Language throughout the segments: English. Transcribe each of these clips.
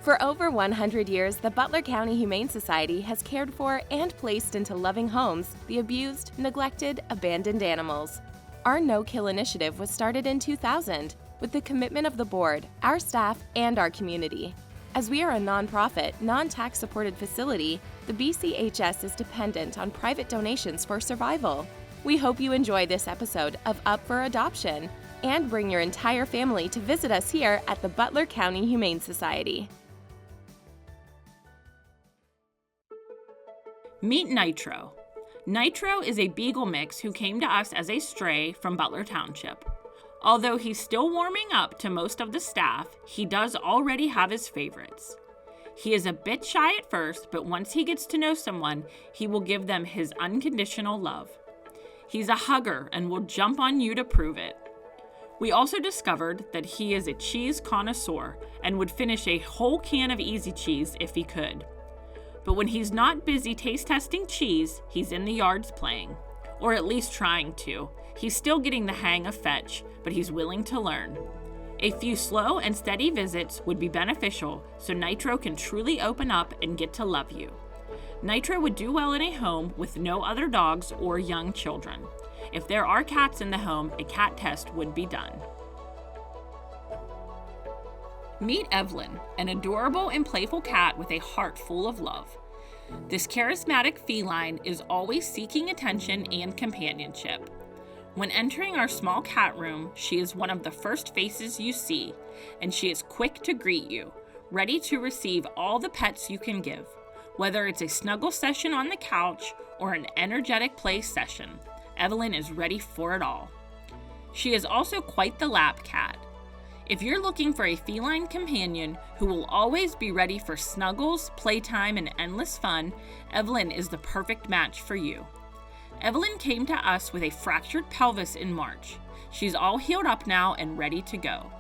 For over 100 years, the Butler County Humane Society has cared for and placed into loving homes the abused, neglected, abandoned animals. Our No-Kill initiative was started in 2000 with the commitment of the board, our staff, and our community. As we are a nonprofit, non-tax supported facility, the BCHS is dependent on private donations for survival. We hope you enjoy this episode of Up for Adoption and bring your entire family to visit us here at the Butler County Humane Society. Meet Nitro. Nitro is a beagle mix who came to us as a stray from Butler Township. Although he's still warming up to most of the staff, he does already have his favorites. He is a bit shy at first, but once he gets to know someone, he will give them his unconditional love. He's a hugger and will jump on you to prove it. We also discovered that he is a cheese connoisseur and would finish a whole can of Easy Cheese if he could. But when he's not busy taste testing cheese, he's in the yards playing. Or at least trying to. He's still getting the hang of fetch, but he's willing to learn. A few slow and steady visits would be beneficial so Nitro can truly open up and get to love you. Nitro would do well in a home with no other dogs or young children. If there are cats in the home, a cat test would be done. Meet Evelyn, an adorable and playful cat with a heart full of love. This charismatic feline is always seeking attention and companionship. When entering our small cat room, she is one of the first faces you see, and she is quick to greet you, ready to receive all the pets you can give, whether it's a snuggle session on the couch or an energetic play session. Evelyn is ready for it all. She is also quite the lap cat. If you're looking for a feline companion who will always be ready for snuggles, playtime, and endless fun, Evelyn is the perfect match for you. Evelyn came to us with a fractured pelvis in March. She's all healed up now and ready to go.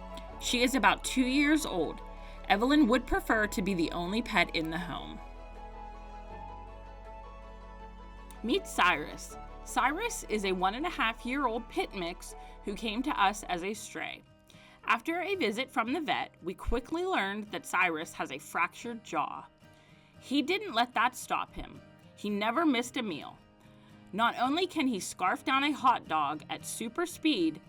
She is about 2 years old. Evelyn would prefer to be the only pet in the home. Meet Cyrus. Cyrus is a 1.5-year-old pit mix who came to us as a stray. After a visit from the vet, we quickly learned that Cyrus has a fractured jaw. He didn't let that stop him. He never missed a meal. Not only can he scarf down a hot dog at super speed,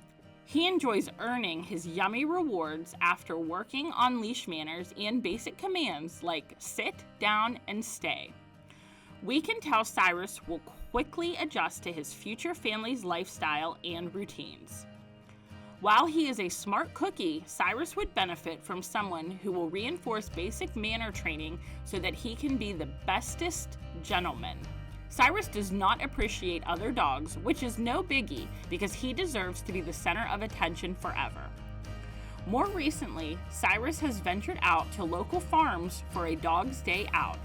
he enjoys earning his yummy rewards after working on leash manners and basic commands like sit, down, and stay. We can tell Cyrus will quickly adjust to his future family's lifestyle and routines. While he is a smart cookie, Cyrus would benefit from someone who will reinforce basic manner training so that he can be the bestest gentleman. Cyrus does not appreciate other dogs, which is no biggie because he deserves to be the center of attention forever. More recently, Cyrus has ventured out to local farms for a dog's day out.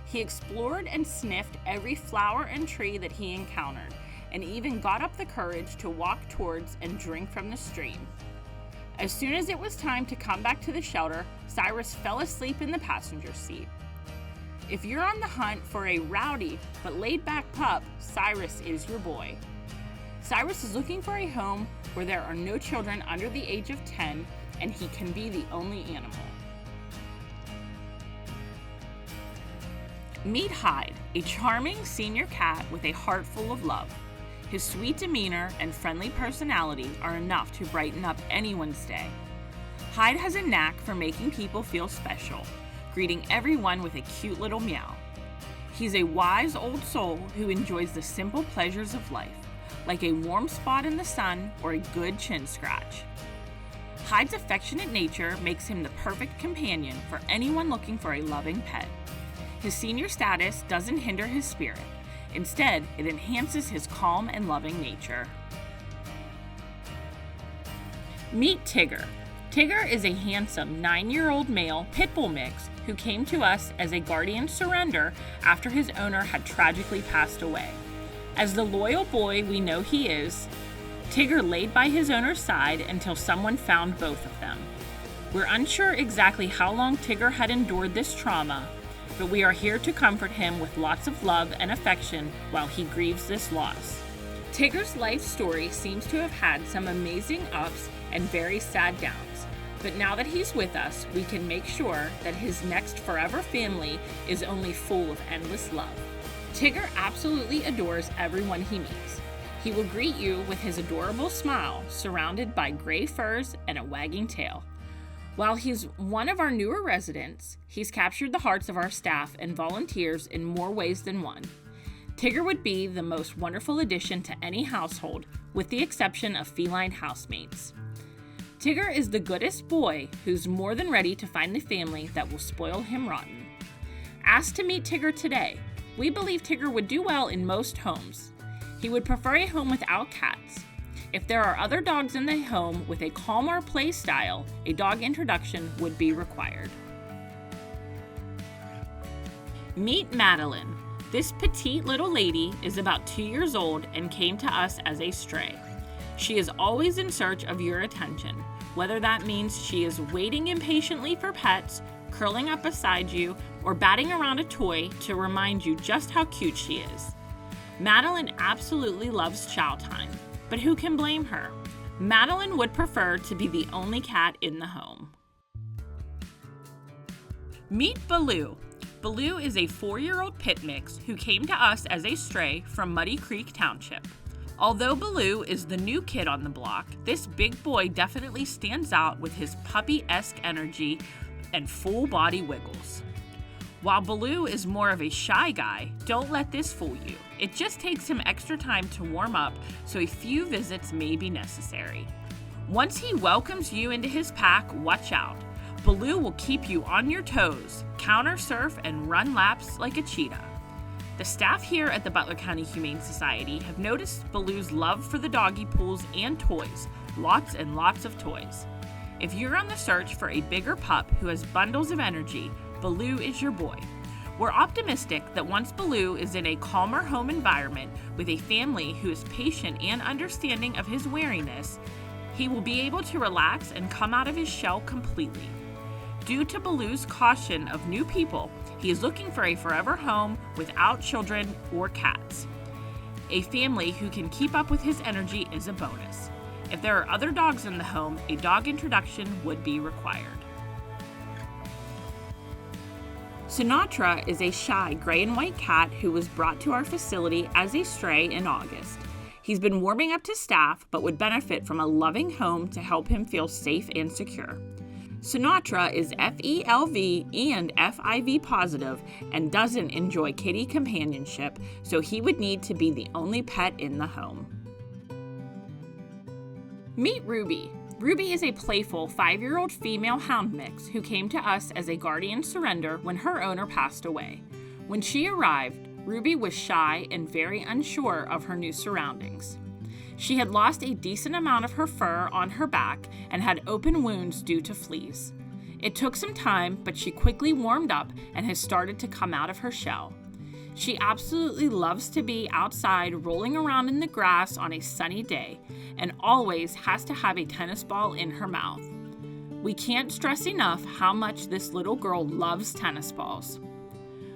He explored and sniffed every flower and tree that he encountered, and even got up the courage to walk towards and drink from the stream. As soon as it was time to come back to the shelter, Cyrus fell asleep in the passenger seat. If you're on the hunt for a rowdy but laid-back pup, Cyrus is your boy. Cyrus is looking for a home where there are no children under the age of 10, and he can be the only animal. Meet Hyde, a charming senior cat with a heart full of love. His sweet demeanor and friendly personality are enough to brighten up anyone's day. Hyde has a knack for making people feel special, greeting everyone with a cute little meow. He's a wise old soul who enjoys the simple pleasures of life, like a warm spot in the sun or a good chin scratch. Hyde's affectionate nature makes him the perfect companion for anyone looking for a loving pet. His senior status doesn't hinder his spirit. Instead, it enhances his calm and loving nature. Meet Tigger. Tigger is a handsome 9-year-old male pit bull mix who came to us as a guardian surrender after his owner had tragically passed away. As the loyal boy we know he is, Tigger laid by his owner's side until someone found both of them. We're unsure exactly how long Tigger had endured this trauma, but we are here to comfort him with lots of love and affection while he grieves this loss. Tigger's life story seems to have had some amazing ups and very sad downs, But now that he's with us, we can make sure that his next forever family is only full of endless love. Tigger absolutely adores everyone he meets. He will greet you with his adorable smile, surrounded by gray furs and a wagging tail. While he's one of our newer residents, he's captured the hearts of our staff and volunteers in more ways than one. Tigger would be the most wonderful addition to any household, with the exception of feline housemates. Tigger is the goodest boy who's more than ready to find the family that will spoil him rotten. Asked to meet Tigger today, we believe Tigger would do well in most homes. He would prefer a home without cats. If there are other dogs in the home with a calmer play style, a dog introduction would be required. Meet Madeline. This petite little lady is about 2 years old and came to us as a stray. She is always in search of your attention, whether that means she is waiting impatiently for pets, curling up beside you, or batting around a toy to remind you just how cute she is. Madeline absolutely loves chow time, but who can blame her? Madeline would prefer to be the only cat in the home. Meet Baloo. Baloo is a 4-year-old pit mix who came to us as a stray from Muddy Creek Township. Although Baloo is the new kid on the block, this big boy definitely stands out with his puppy-esque energy and full body wiggles. While Baloo is more of a shy guy, don't let this fool you. It just takes him extra time to warm up, so a few visits may be necessary. Once he welcomes you into his pack, watch out. Baloo will keep you on your toes, counter surf, and run laps like a cheetah. The staff here at the Butler County Humane Society have noticed Baloo's love for the doggy pools and toys, lots and lots of toys. If you're on the search for a bigger pup who has bundles of energy, Baloo is your boy. We're optimistic that once Baloo is in a calmer home environment with a family who is patient and understanding of his wariness, he will be able to relax and come out of his shell completely. Due to Baloo's caution of new people, he is looking for a forever home without children or cats. A family who can keep up with his energy is a bonus. If there are other dogs in the home, a dog introduction would be required. Sinatra is a shy gray and white cat who was brought to our facility as a stray in August. He's been warming up to staff, but would benefit from a loving home to help him feel safe and secure. Sinatra is FELV and FIV positive and doesn't enjoy kitty companionship, so he would need to be the only pet in the home. Meet Ruby. Ruby is a playful 5-year-old female hound mix who came to us as a guardian surrender when her owner passed away. When she arrived, Ruby was shy and very unsure of her new surroundings. She had lost a decent amount of her fur on her back and had open wounds due to fleas. It took some time, but she quickly warmed up and has started to come out of her shell. She absolutely loves to be outside rolling around in the grass on a sunny day and always has to have a tennis ball in her mouth. We can't stress enough how much this little girl loves tennis balls.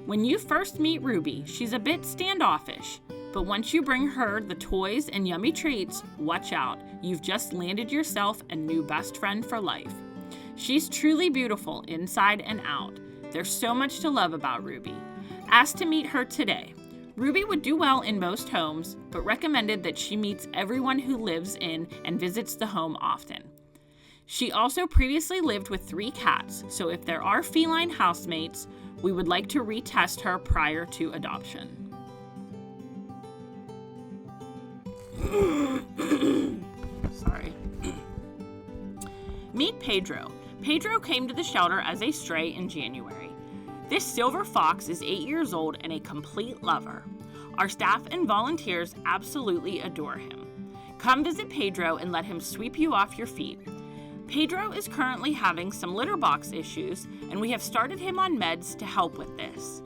When you first meet Ruby, she's a bit standoffish, but once you bring her the toys and yummy treats, watch out, you've just landed yourself a new best friend for life. She's truly beautiful inside and out. There's so much to love about Ruby. Asked to meet her today. Ruby would do well in most homes, but recommended that she meets everyone who lives in and visits the home often. She also previously lived with 3 cats, so if there are feline housemates, we would like to retest her prior to adoption. Sorry. Meet Pedro. Pedro came to the shelter as a stray in January. This silver fox is 8 years old and a complete lover. Our staff and volunteers absolutely adore him. Come visit Pedro and let him sweep you off your feet. Pedro is currently having some litter box issues, and we have started him on meds to help with this.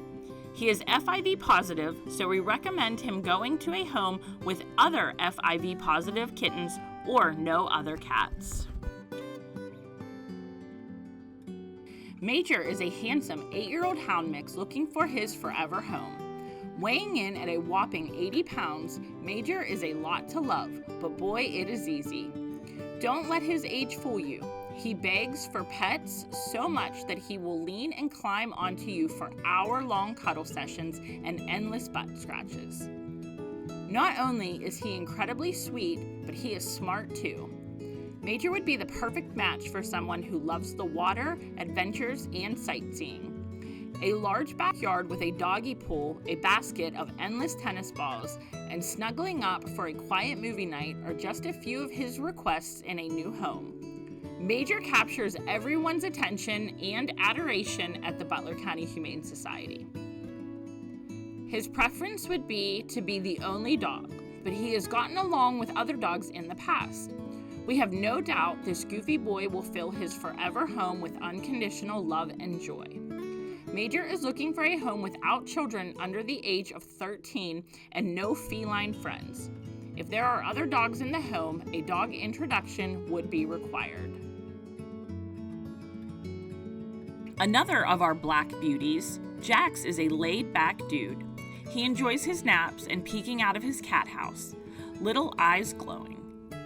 He is FIV positive, so we recommend him going to a home with other FIV positive kittens or no other cats. Major is a handsome 8-year-old hound mix looking for his forever home. Weighing in at a whopping 80 pounds, Major is a lot to love, but boy, it is easy. Don't let his age fool you. He begs for pets so much that he will lean and climb onto you for hour-long cuddle sessions and endless butt scratches. Not only is he incredibly sweet, but he is smart too. Major would be the perfect match for someone who loves the water, adventures, and sightseeing. A large backyard with a doggy pool, a basket of endless tennis balls, and snuggling up for a quiet movie night are just a few of his requests in a new home. Major captures everyone's attention and adoration at the Butler County Humane Society. His preference would be to be the only dog, but he has gotten along with other dogs in the past. We have no doubt this goofy boy will fill his forever home with unconditional love and joy. Major is looking for a home without children under the age of 13 and no feline friends. If there are other dogs in the home, a dog introduction would be required. Another of our black beauties, Jax, is a laid-back dude. He enjoys his naps and peeking out of his cat house, little eyes glowing.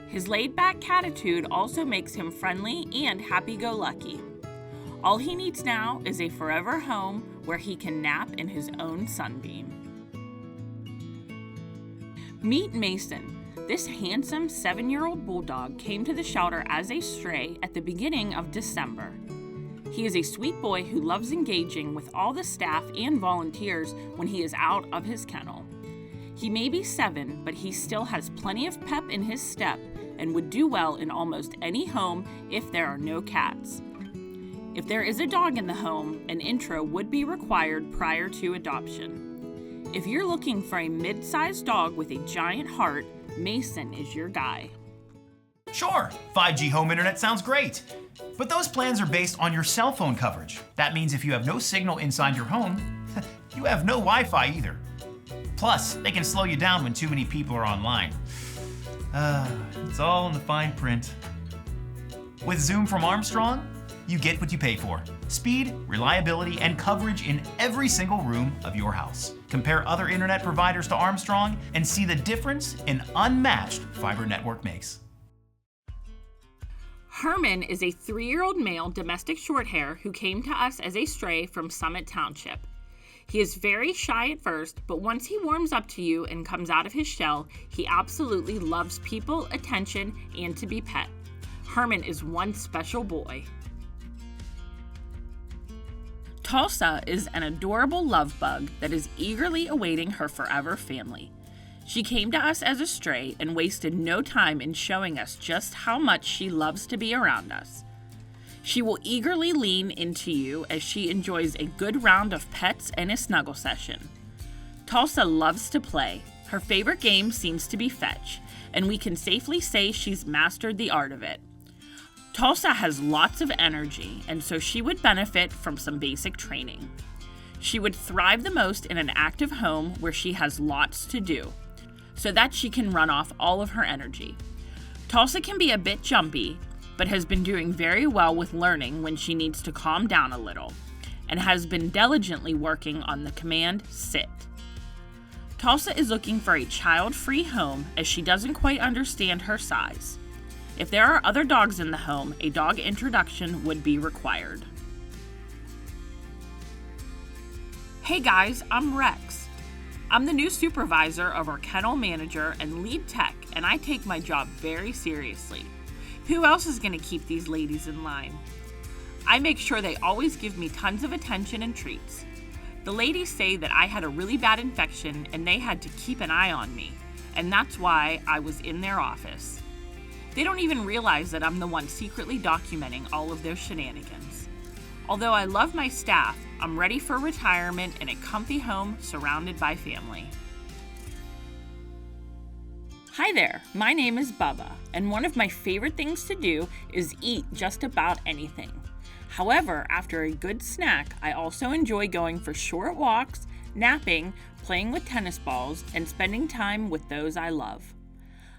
His laid-back catitude also makes him friendly and happy-go-lucky. All he needs now is a forever home where he can nap in his own sunbeam. Meet Mason. This handsome 7-year-old bulldog came to the shelter as a stray at the beginning of December. He is a sweet boy who loves engaging with all the staff and volunteers when he is out of his kennel. He may be 7, but he still has plenty of pep in his step and would do well in almost any home if there are no cats. If there is a dog in the home, an intro would be required prior to adoption. If you're looking for a mid-sized dog with a giant heart, Mason is your guy. Sure, 5G home internet sounds great, but those plans are based on your cell phone coverage. That means if you have no signal inside your home, you have no Wi-Fi either. Plus, they can slow you down when too many people are online. It's all in the fine print. With Zoom from Armstrong, you get what you pay for. Speed, reliability, and coverage in every single room of your house. Compare other internet providers to Armstrong and see the difference an unmatched fiber network makes. Herman is a 3-year-old male domestic shorthair who came to us as a stray from Summit Township. He is very shy at first, but once he warms up to you and comes out of his shell, he absolutely loves people, attention, and to be pet. Herman is one special boy. Tulsa is an adorable love bug that is eagerly awaiting her forever family. She came to us as a stray and wasted no time in showing us just how much she loves to be around us. She will eagerly lean into you as she enjoys a good round of pets and a snuggle session. Tulsa loves to play. Her favorite game seems to be fetch, and we can safely say she's mastered the art of it. Tulsa has lots of energy, and so she would benefit from some basic training. She would thrive the most in an active home where she has lots to do, so that she can run off all of her energy. Tulsa can be a bit jumpy, but has been doing very well with learning when she needs to calm down a little, and has been diligently working on the command sit. Tulsa is looking for a child-free home as she doesn't quite understand her size. If there are other dogs in the home, a dog introduction would be required. Hey guys, I'm Rex. I'm the new supervisor of our kennel manager and lead tech, and I take my job very seriously. Who else is going to keep these ladies in line? I make sure they always give me tons of attention and treats. The ladies say that I had a really bad infection and they had to keep an eye on me, and that's why I was in their office. They don't even realize that I'm the one secretly documenting all of their shenanigans. Although I love my staff, I'm ready for retirement in a comfy home surrounded by family. Hi there, my name is Bubba, and one of my favorite things to do is eat just about anything. However, after a good snack, I also enjoy going for short walks, napping, playing with tennis balls, and spending time with those I love.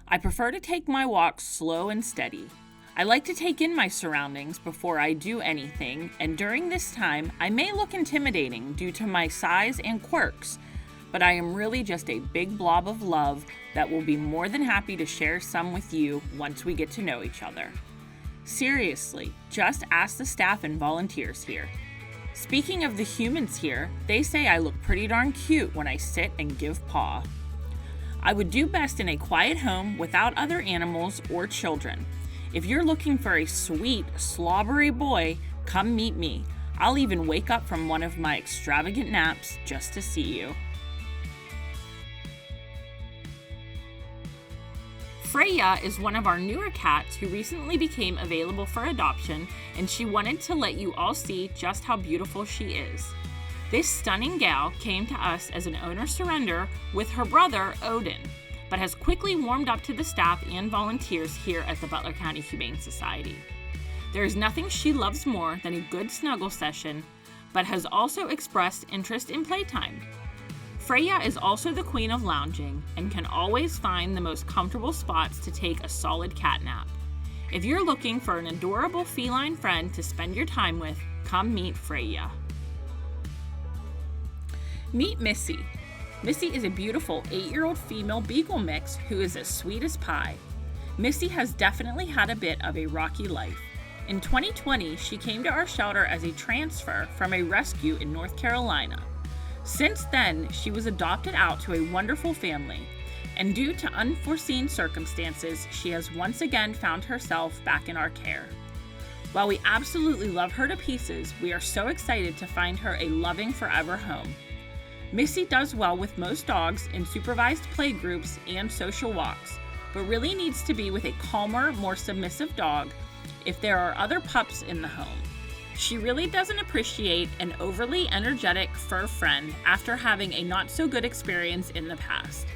I prefer to take my walks slow and steady. I like to take in my surroundings before I do anything, and during this time, I may look intimidating due to my size and quirks, but I am really just a big blob of love that will be more than happy to share some with you once we get to know each other. Seriously, just ask the staff and volunteers here. Speaking of the humans here, they say I look pretty darn cute when I sit and give paw. I would do best in a quiet home without other animals or children. If you're looking for a sweet, slobbery boy, come meet me. I'll even wake up from one of my extravagant naps just to see you. Freya is one of our newer cats who recently became available for adoption, and she wanted to let you all see just how beautiful she is. This stunning gal came to us as an owner surrender with her brother, Odin, but has quickly warmed up to the staff and volunteers here at the Butler County Humane Society. There is nothing she loves more than a good snuggle session, but has also expressed interest in playtime. Freya is also the queen of lounging and can always find the most comfortable spots to take a solid cat nap. If you're looking for an adorable feline friend to spend your time with, come meet Freya. Meet Missy. Missy is a beautiful 8-year-old female beagle mix who is as sweet as pie. Missy has definitely had a bit of a rocky life. In 2020, she came to our shelter as a transfer from a rescue in North Carolina. Since then, she was adopted out to a wonderful family, and due to unforeseen circumstances, she has once again found herself back in our care. While we absolutely love her to pieces, we are so excited to find her a loving forever home. Missy does well with most dogs in supervised play groups and social walks, but really needs to be with a calmer, more submissive dog if there are other pups in the home. She really doesn't appreciate an overly energetic fur friend after having a not-so-good experience in the past.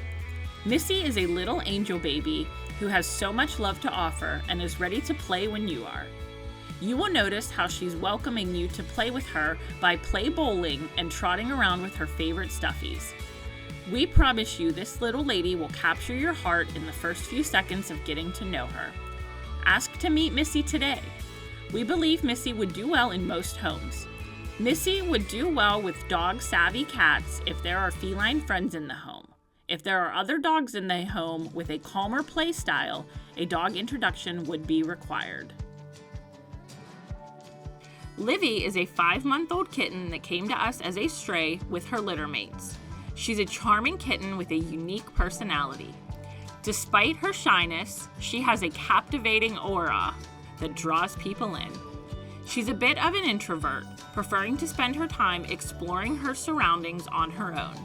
Missy is a little angel baby who has so much love to offer and is ready to play when you are. You will notice how she's welcoming you to play with her by play bowling and trotting around with her favorite stuffies. We promise you this little lady will capture your heart in the first few seconds of getting to know her. Ask to meet Missy today. We believe Missy would do well in most homes. Missy would do well with dog-savvy cats if there are feline friends in the home. If there are other dogs in the home with a calmer play style, a dog introduction would be required. Livy is a 5-month-old kitten that came to us as a stray with her litter mates. She's a charming kitten with a unique personality. Despite her shyness, she has a captivating aura that draws people in. She's a bit of an introvert, preferring to spend her time exploring her surroundings on her own.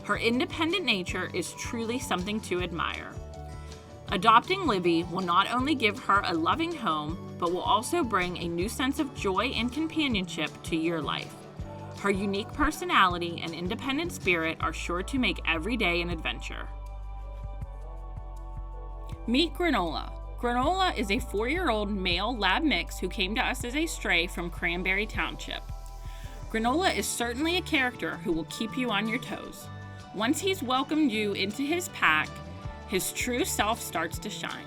Her independent nature is truly something to admire. Adopting Libby will not only give her a loving home, but will also bring a new sense of joy and companionship to your life. Her unique personality and independent spirit are sure to make every day an adventure. Meet Granola. Granola is a 4-year-old male lab mix who came to us as a stray from Cranberry Township. Granola is certainly a character who will keep you on your toes. Once he's welcomed you into his pack, his true self starts to shine.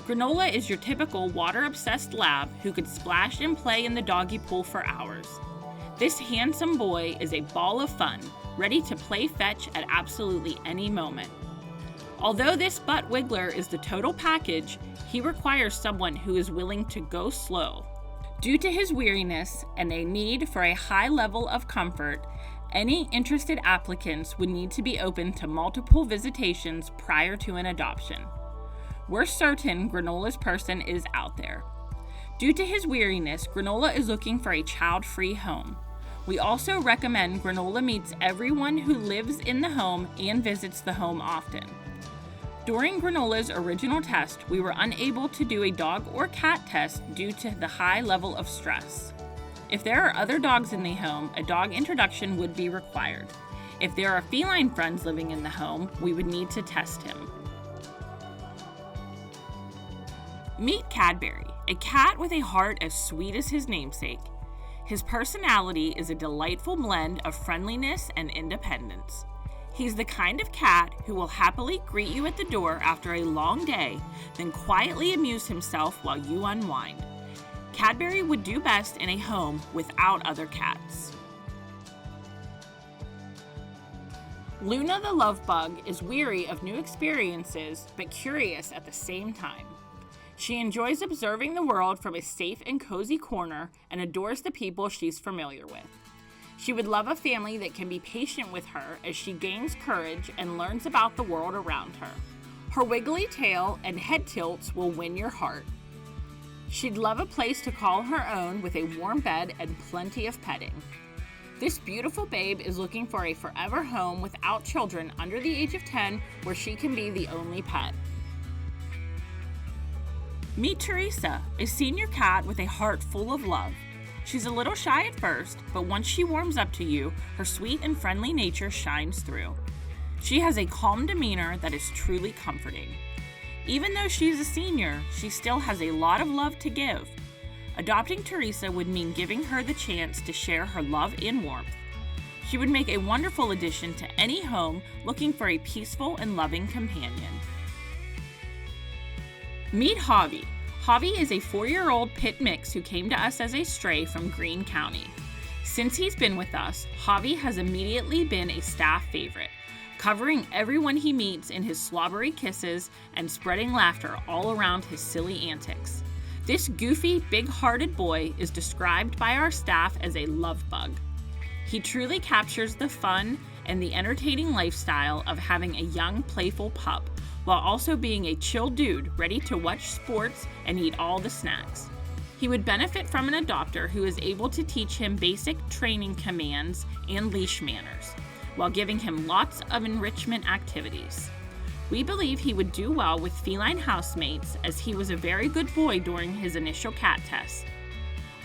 Granola is your typical water-obsessed lab who could splash and play in the doggy pool for hours. This handsome boy is a ball of fun, ready to play fetch at absolutely any moment. Although this butt wiggler is the total package, he requires someone who is willing to go slow. Due to his weariness and a need for a high level of comfort, any interested applicants would need to be open to multiple visitations prior to an adoption. We're certain Granola's person is out there. Due to his weariness, Granola is looking for a child-free home. We also recommend Granola meets everyone who lives in the home and visits the home often. During Granola's original test, we were unable to do a dog or cat test due to the high level of stress. If there are other dogs in the home, a dog introduction would be required. If there are feline friends living in the home, we would need to test him. Meet Cadbury, a cat with a heart as sweet as his namesake. His personality is a delightful blend of friendliness and independence. He's the kind of cat who will happily greet you at the door after a long day, then quietly amuse himself while you unwind. Cadbury would do best in a home without other cats. Luna the love bug is weary of new experiences but curious at the same time. She enjoys observing the world from a safe and cozy corner and adores the people she's familiar with. She would love a family that can be patient with her as she gains courage and learns about the world around her. Her wiggly tail and head tilts will win your heart. She'd love a place to call her own with a warm bed and plenty of petting. This beautiful babe is looking for a forever home without children under the age of 10 where she can be the only pet. Meet Teresa, a senior cat with a heart full of love. She's a little shy at first, but once she warms up to you, her sweet and friendly nature shines through. She has a calm demeanor that is truly comforting. Even though she's a senior, she still has a lot of love to give. Adopting Teresa would mean giving her the chance to share her love and warmth. She would make a wonderful addition to any home looking for a peaceful and loving companion. Meet Javi. Javi is a 4-year-old pit mix who came to us as a stray from Greene County. Since he's been with us, Javi has immediately been a staff favorite, covering everyone he meets in his slobbery kisses and spreading laughter all around his silly antics. This goofy, big-hearted boy is described by our staff as a love bug. He truly captures the fun and the entertaining lifestyle of having a young, playful pup, while also being a chill dude ready to watch sports and eat all the snacks. He would benefit from an adopter who is able to teach him basic training commands and leash manners, while giving him lots of enrichment activities. We believe he would do well with feline housemates as he was a very good boy during his initial cat test.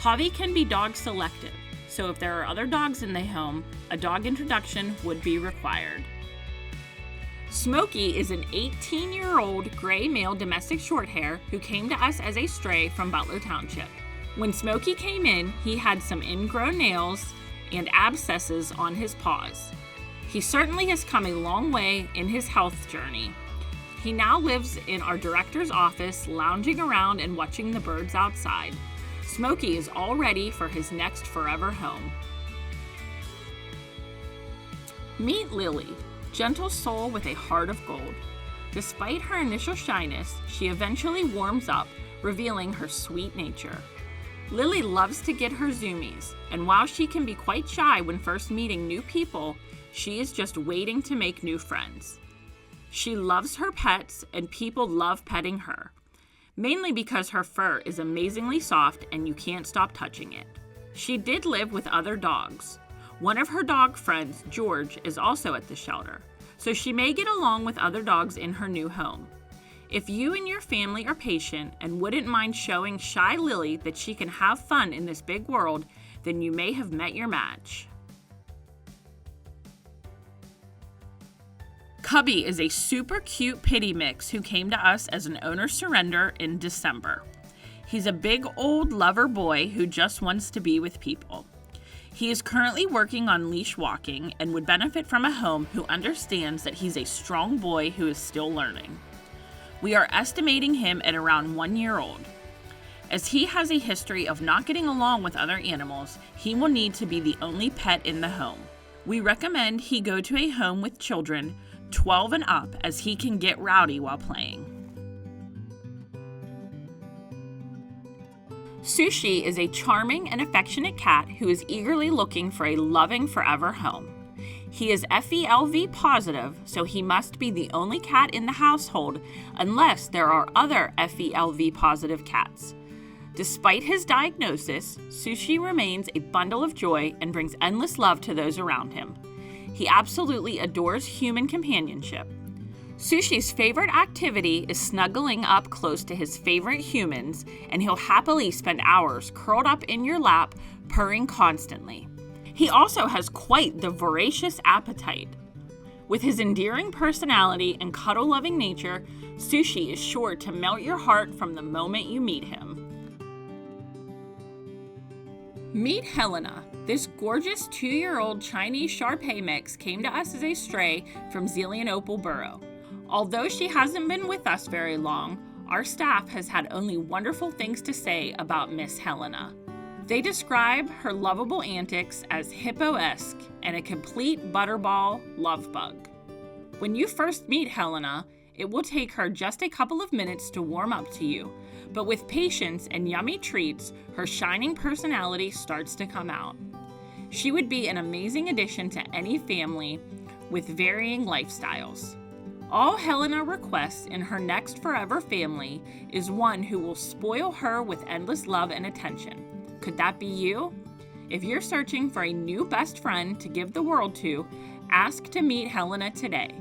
Javi can be dog selective, so if there are other dogs in the home, a dog introduction would be required. Smokey is an 18-year-old gray male domestic shorthair who came to us as a stray from Butler Township. When Smokey came in, he had some ingrown nails and abscesses on his paws. He certainly has come a long way in his health journey. He now lives in our director's office, lounging around and watching the birds outside. Smokey is all ready for his next forever home. Meet Lily, gentle soul with a heart of gold. Despite her initial shyness, she eventually warms up, revealing her sweet nature. Lily loves to get her zoomies, and while she can be quite shy when first meeting new people, she is just waiting to make new friends. She loves her pets, and people love petting her, mainly because her fur is amazingly soft and you can't stop touching it. She did live with other dogs. One of her dog friends, George, is also at the shelter, so she may get along with other dogs in her new home. If you and your family are patient and wouldn't mind showing shy Lily that she can have fun in this big world, then you may have met your match. Cubby is a super cute pitty mix who came to us as an owner surrender in December. He's a big old lover boy who just wants to be with people. He is currently working on leash walking and would benefit from a home who understands that he's a strong boy who is still learning. We are estimating him at around 1 year old. As he has a history of not getting along with other animals, he will need to be the only pet in the home. We recommend he go to a home with children 12 and up, as he can get rowdy while playing. Sushi is a charming and affectionate cat who is eagerly looking for a loving forever home. He is FELV positive, so he must be the only cat in the household unless there are other FELV positive cats. Despite his diagnosis, Sushi remains a bundle of joy and brings endless love to those around him. He absolutely adores human companionship. Sushi's favorite activity is snuggling up close to his favorite humans, and he'll happily spend hours curled up in your lap, purring constantly. He also has quite the voracious appetite. With his endearing personality and cuddle-loving nature, Sushi is sure to melt your heart from the moment you meet him. Meet Helena. This gorgeous 2-year-old Chinese Shar-Pei mix came to us as a stray from Zelian-Opal Borough. Although she hasn't been with us very long, our staff has had only wonderful things to say about Miss Helena. They describe her lovable antics as hippo-esque and a complete butterball love bug. When you first meet Helena, It will take her just a couple of minutes to warm up to you, but with patience and yummy treats, her shining personality starts to come out. She would be an amazing addition to any family with varying lifestyles. All Helena requests in her next forever family is one who will spoil her with endless love and attention. Could that be you? If you're searching for a new best friend to give the world to, ask to meet Helena today.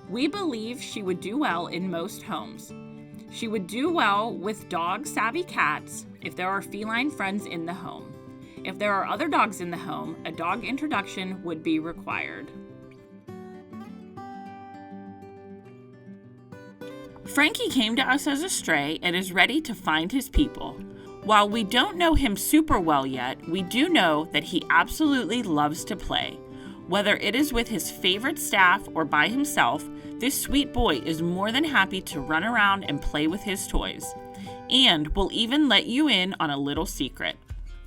We believe she would do well in most homes. She would do well with dog-savvy cats if there are feline friends in the home. If there are other dogs in the home, a dog introduction would be required. Frankie came to us as a stray and is ready to find his people. While we don't know him super well yet, we do know that he absolutely loves to play. Whether it is with his favorite staff or by himself, this sweet boy is more than happy to run around and play with his toys. And will even let you in on a little secret.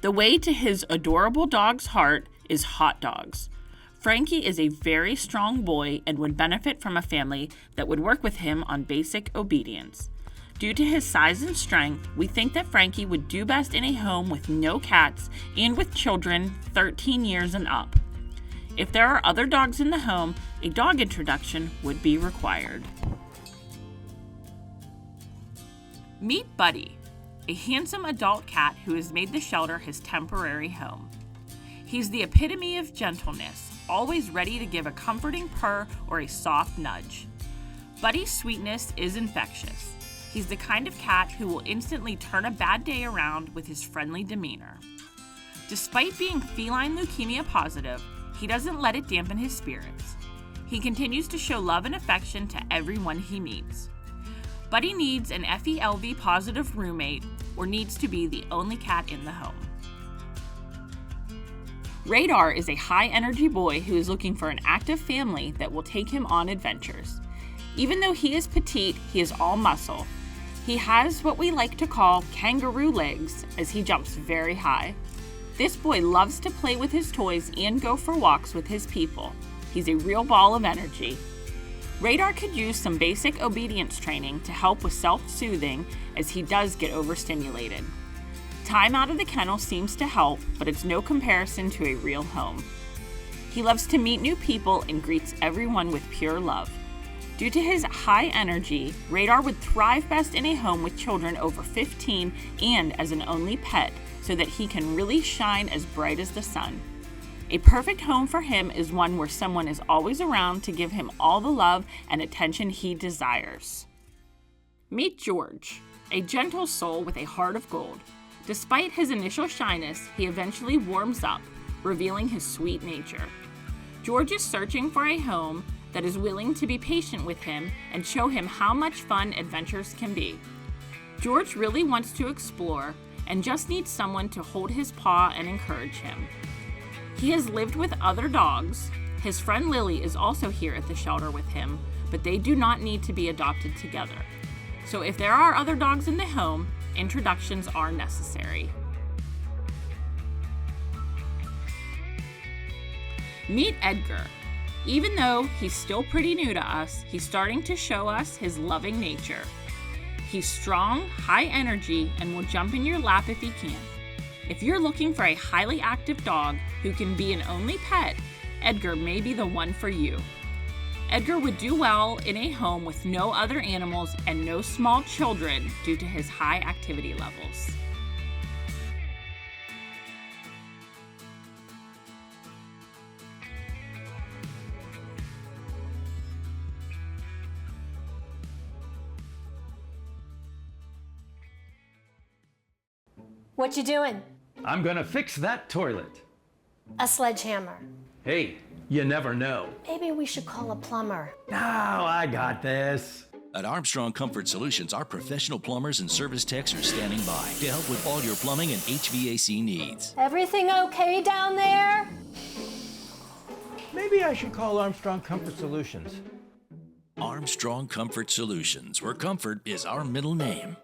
The way to his adorable dog's heart is hot dogs. Frankie is a very strong boy and would benefit from a family that would work with him on basic obedience. Due to his size and strength, we think that Frankie would do best in a home with no cats and with children 13 years and up. If there are other dogs in the home, a dog introduction would be required. Meet Buddy, a handsome adult cat who has made the shelter his temporary home. He's the epitome of gentleness, always ready to give a comforting purr or a soft nudge. Buddy's sweetness is infectious. He's the kind of cat who will instantly turn a bad day around with his friendly demeanor. Despite being feline leukemia positive, he doesn't let it dampen his spirits. He continues to show love and affection to everyone he meets. Buddy needs an FELV positive roommate or needs to be the only cat in the home. Radar is a high-energy boy who is looking for an active family that will take him on adventures. Even though he is petite, he is all muscle. He has what we like to call kangaroo legs as he jumps very high. This boy loves to play with his toys and go for walks with his people. He's a real ball of energy. Radar could use some basic obedience training to help with self-soothing as he does get overstimulated. Time out of the kennel seems to help, but it's no comparison to a real home. He loves to meet new people and greets everyone with pure love. Due to his high energy, Radar would thrive best in a home with children over 15 and as an only pet, so that he can really shine as bright as the sun. A perfect home for him is one where someone is always around to give him all the love and attention he desires. Meet George, a gentle soul with a heart of gold. Despite his initial shyness, he eventually warms up, revealing his sweet nature. George is searching for a home that is willing to be patient with him and show him how much fun adventures can be. George really wants to explore and just needs someone to hold his paw and encourage him. He has lived with other dogs. His friend Lily is also here at the shelter with him, but they do not need to be adopted together. So if there are other dogs in the home, introductions are necessary. Meet Edgar. Even though he's still pretty new to us, he's starting to show us his loving nature. He's strong, high energy, and will jump in your lap if he can. If you're looking for a highly active dog who can be an only pet, Edgar may be the one for you. Edgar would do well in a home with no other animals and no small children due to his high activity levels. What you doing? I'm gonna fix that toilet. A sledgehammer. Hey, you never know. Maybe we should call a plumber. No, I got this. At Armstrong Comfort Solutions, our professional plumbers and service techs are standing by to help with all your plumbing and HVAC needs. Everything okay down there? Maybe I should call Armstrong Comfort Solutions. Armstrong Comfort Solutions, where comfort is our middle name.